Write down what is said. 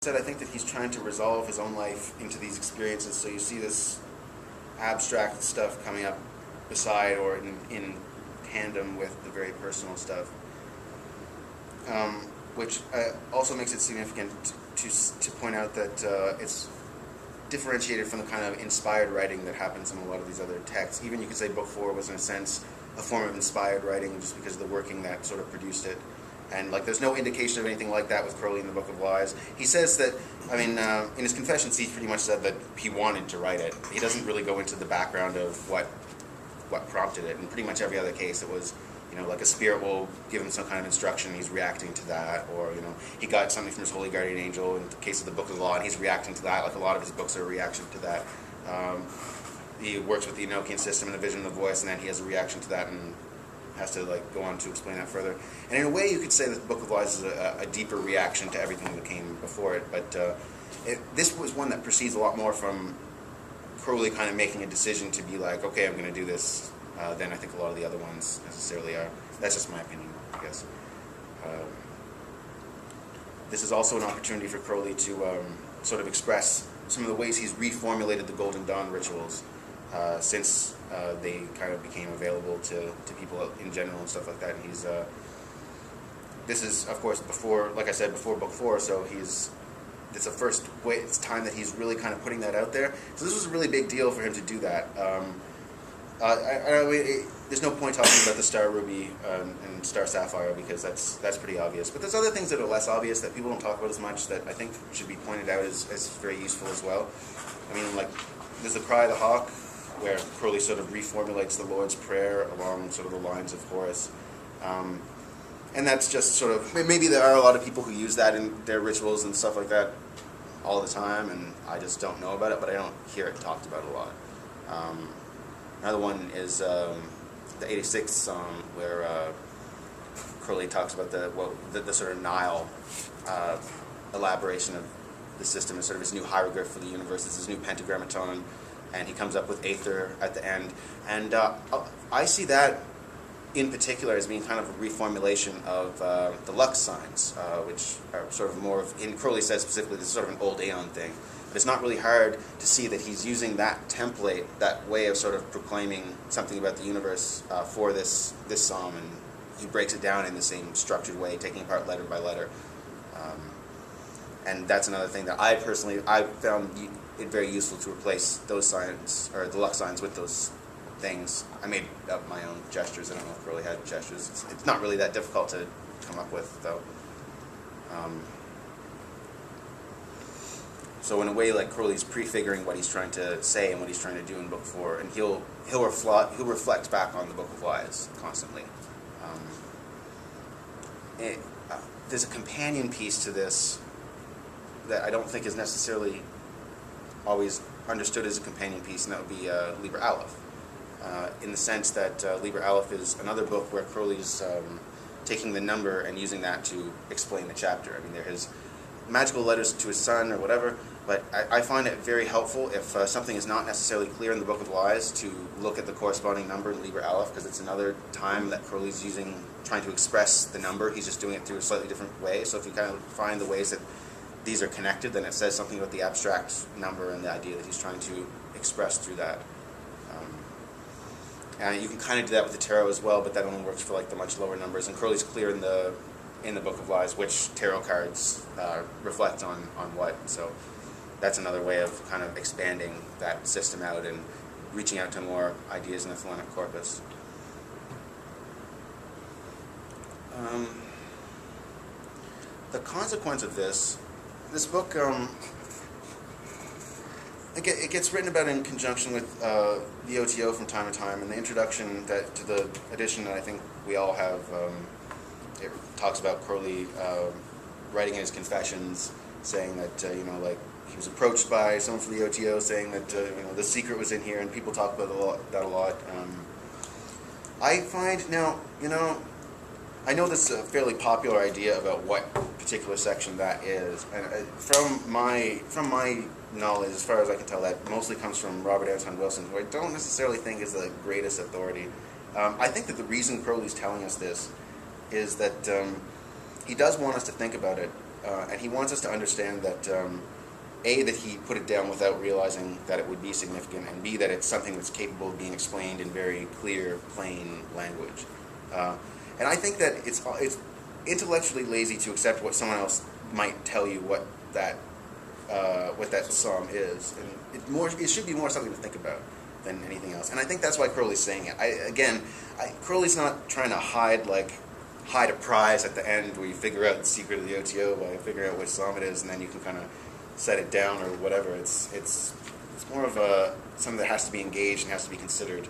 said, I think that he's trying to resolve his own life into these experiences. So you see this abstract stuff coming up beside or in tandem with the very personal stuff, which also makes it significant to point out that it's differentiated from the kind of inspired writing that happens in a lot of these other texts. Even you could say Book 4 was in a sense a form of inspired writing just because of the working that sort of produced it. And like, there's no indication of anything like that with Crowley in the Book of Lies. He says that, I mean, in his confessions, he pretty much said that he wanted to write it. He doesn't really go into the background of what prompted it. In pretty much every other case, it was, you know, like a spirit will give him some kind of instruction, he's reacting to that, or, you know, he got something from his holy guardian angel in the case of the Book of the Law, and he's reacting to that. Like, a lot of his books are a reaction to that. He works with the Enochian system and the vision of the voice, and then he has a reaction to that and has to like go on to explain that further. And in a way, you could say that the Book of Lies is a deeper reaction to everything that came before it. But this was one that proceeds a lot more from Crowley kind of making a decision to be like, okay, I'm going to do this, than I think a lot of the other ones necessarily are. That's just my opinion, I guess. This is also an opportunity for Crowley to sort of express some of the ways he's reformulated the Golden Dawn rituals since they kind of became available to people in general and stuff like that. And he's this is, of course, before, like I said, before Book 4, so it's the first way, it's time that he's really kind of putting that out there. So this was a really big deal for him to do that. There's no point talking about the Star Ruby and Star Sapphire because that's pretty obvious. But there's other things that are less obvious that people don't talk about as much that I think should be pointed out as very useful as well. I mean, like, there's the Cry of the Hawk, where Crowley sort of reformulates the Lord's Prayer along sort of the lines of Horus. And that's just sort of, maybe there are a lot of people who use that in their rituals and stuff like that all the time, and I just don't know about it, but I don't hear it talked about a lot. Another one is the 86th Psalm, where Crowley talks about the sort of Nile elaboration of the system as sort of his new hieroglyph for the universe. It's his new pentagrammaton, and he comes up with Aether at the end. And I see that in particular as being kind of a reformulation of the Lux signs, which are sort of more of, in Crowley says specifically, this is sort of an old Aeon thing. But it's not really hard to see that he's using that template, that way of sort of proclaiming something about the universe for this psalm, and he breaks it down in the same structured way, taking it apart letter by letter. And that's another thing that I found it very useful to replace those signs, or the Lux signs, with those things. I made up my own gestures. I don't know if Crowley had gestures. It's not really that difficult to come up with, though. So in a way, like, Crowley's prefiguring what he's trying to say and what he's trying to do in Book 4, and he'll reflect back on the Book of Lies constantly. There's a companion piece to this that I don't think is necessarily always understood as a companion piece, and that would be Liber Aleph. In the sense that Liber Aleph is another book where Crowley's taking the number and using that to explain the chapter. I mean, there his magical letters to his son or whatever, but I find it very helpful if something is not necessarily clear in the Book of Lies to look at the corresponding number in Liber Aleph, because it's another time that Crowley's trying to express the number. He's just doing it through a slightly different way. So if you kind of find the ways that these are connected, then it says something about the abstract number and the idea that he's trying to express through that. And you can kind of do that with the tarot as well, but that only works for like the much lower numbers. And Crowley's clear in the Book of Lies which tarot cards reflect on what. So that's another way of kind of expanding that system out and reaching out to more ideas in the Thelemic corpus. The consequence of this book, it gets written about in conjunction with the OTO from time to time, and the introduction to the edition that I think we all have, it talks about Crowley writing in his confessions, saying that like he was approached by someone from the OTO saying that the secret was in here, and people talk about that a lot. I find now, I know this is a fairly popular idea about what particular section that is, and from my knowledge, as far as I can tell, that mostly comes from Robert Anton Wilson, who I don't necessarily think is the greatest authority. I think that the reason Crowley's telling us this is that he does want us to think about it, and he wants us to understand that A, that he put it down without realizing that it would be significant, and B, that it's something that's capable of being explained in very clear, plain language. And I think that it's intellectually lazy to accept what someone else might tell you what that psalm is, and it should be more something to think about than anything else. And I think that's why Crowley's saying it. Crowley's not trying to hide a prize at the end where you figure out the secret of the OTO by figuring out which psalm it is, and then you can kind of set it down or whatever. It's more of something that has to be engaged and has to be considered.